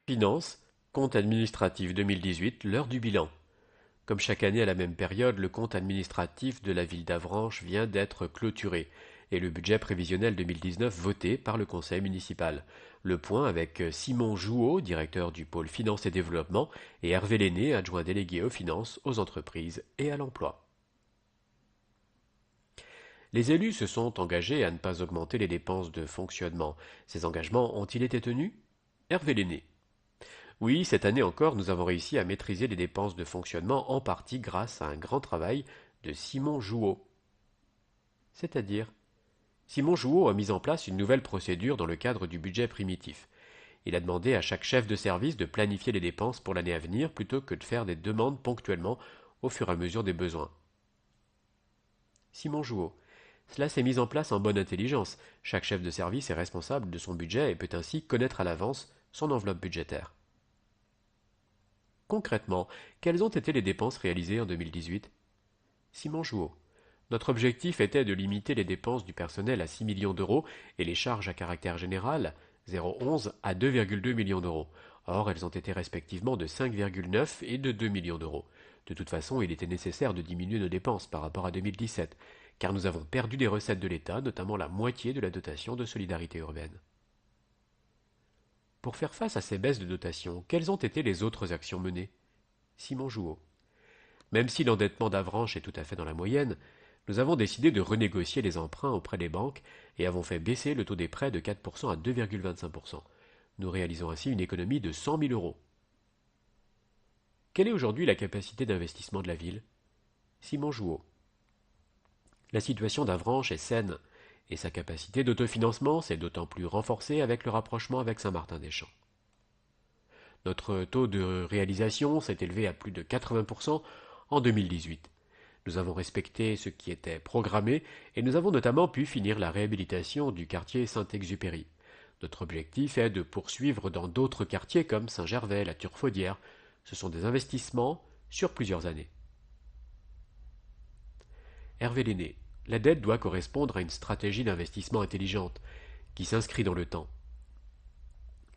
Finances, compte administratif 2018, l'heure du bilan. Comme chaque année à la même période, le compte administratif de la ville d'Avranches vient d'être clôturé et le budget prévisionnel 2019 voté par le conseil municipal. Le point avec Simon Jouot, directeur du pôle Finances et Développement, et Hervé Lenné, adjoint délégué aux finances, aux entreprises et à l'emploi. Les élus se sont engagés à ne pas augmenter les dépenses de fonctionnement. Ces engagements ont-ils été tenus? Hervé Lenné. Oui, cette année encore, nous avons réussi à maîtriser les dépenses de fonctionnement en partie grâce à un grand travail de Simon Jouot. C'est-à-dire, Simon Jouot a mis en place une nouvelle procédure dans le cadre du budget primitif. Il a demandé à chaque chef de service de planifier les dépenses pour l'année à venir plutôt que de faire des demandes ponctuellement au fur et à mesure des besoins. Simon Jouot. Cela s'est mis en place en bonne intelligence. Chaque chef de service est responsable de son budget et peut ainsi connaître à l'avance son enveloppe budgétaire. Concrètement, quelles ont été les dépenses réalisées en 2018? Simon Jouot. Notre objectif était de limiter les dépenses du personnel à 6 millions d'euros et les charges à caractère général, 0,11 à 2,2 millions d'euros. Or, elles ont été respectivement de 5,9 et de 2 millions d'euros. De toute façon, il était nécessaire de diminuer nos dépenses par rapport à 2017, car nous avons perdu des recettes de l'État, notamment la moitié de la dotation de solidarité urbaine. Pour faire face à ces baisses de dotation, quelles ont été les autres actions menées? Simon Jouot. Même si l'endettement d'Avranches est tout à fait dans la moyenne, nous avons décidé de renégocier les emprunts auprès des banques et avons fait baisser le taux des prêts de 4% à 2,25%. Nous réalisons ainsi une économie de 100 000 euros. Quelle est aujourd'hui la capacité d'investissement de la ville? Simon Jouot. La situation d'Avranches est saine et sa capacité d'autofinancement s'est d'autant plus renforcée avec le rapprochement avec Saint-Martin-des-Champs. Notre taux de réalisation s'est élevé à plus de 80% en 2018. Nous avons respecté ce qui était programmé et nous avons notamment pu finir la réhabilitation du quartier Saint-Exupéry. Notre objectif est de poursuivre dans d'autres quartiers comme Saint-Gervais, la Turfaudière. Ce sont des investissements sur plusieurs années. Hervé Lenné. La dette doit correspondre à une stratégie d'investissement intelligente qui s'inscrit dans le temps.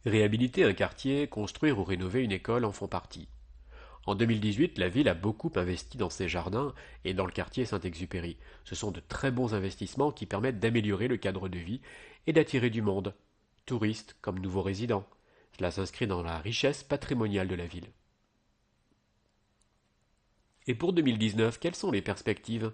Réhabiliter un quartier, construire ou rénover une école en font partie. En 2018, la ville a beaucoup investi dans ses jardins et dans le quartier Saint-Exupéry. Ce sont de très bons investissements qui permettent d'améliorer le cadre de vie et d'attirer du monde, touristes comme nouveaux résidents. Cela s'inscrit dans la richesse patrimoniale de la ville. Et pour 2019, quelles sont les perspectives?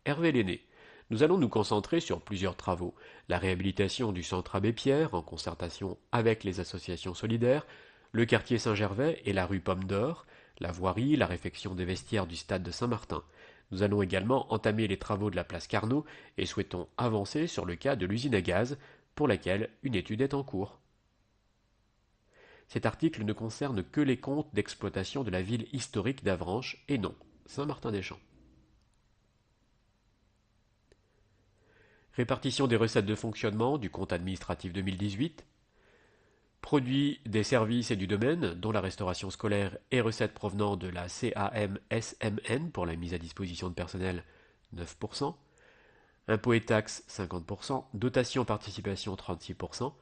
Hervé Lenné. Nous allons nous concentrer sur plusieurs travaux. La réhabilitation du centre Abbé Pierre, en concertation avec les associations solidaires, le quartier Saint-Gervais et la rue Pomme d'Or, la voirie, la réfection des vestiaires du stade de Saint-Martin. Nous allons également entamer les travaux de la place Carnot et souhaitons avancer sur le cas de l'usine à gaz, pour laquelle une étude est en cours. Cet article ne concerne que les comptes d'exploitation de la ville historique d'Avranches et non Saint-Martin-des-Champs. Répartition des recettes de fonctionnement du compte administratif 2018. Produits des services et du domaine, dont la restauration scolaire et recettes provenant de la CAMSMN pour la mise à disposition de personnel 9%, impôts et taxes 50%, dotation participation 36%,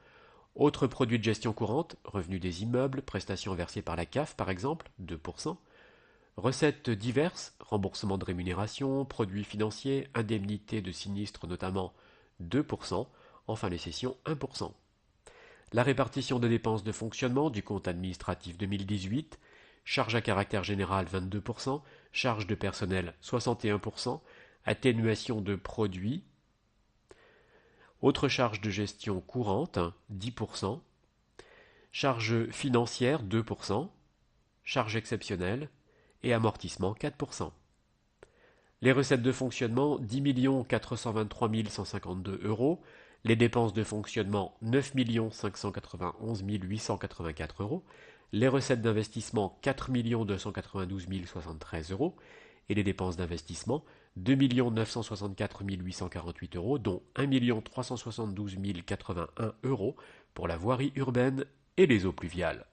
autres produits de gestion courante, revenus des immeubles, prestations versées par la CAF par exemple 2%, recettes diverses, remboursement de rémunération, produits financiers, indemnités de sinistres notamment 2%, enfin les cessions 1%. La répartition des dépenses de fonctionnement du compte administratif 2018, charges à caractère général 22%, charges de personnel 61%, atténuation de produits, autres charges de gestion courante 10%, charges financières 2%, charges exceptionnelles et amortissement 4%. Les recettes de fonctionnement 10 423 152 euros, les dépenses de fonctionnement 9 591 884 euros, les recettes d'investissement 4 292 073 euros et les dépenses d'investissement 2 964 848 euros, dont 1 372 081 euros pour la voirie urbaine et les eaux pluviales.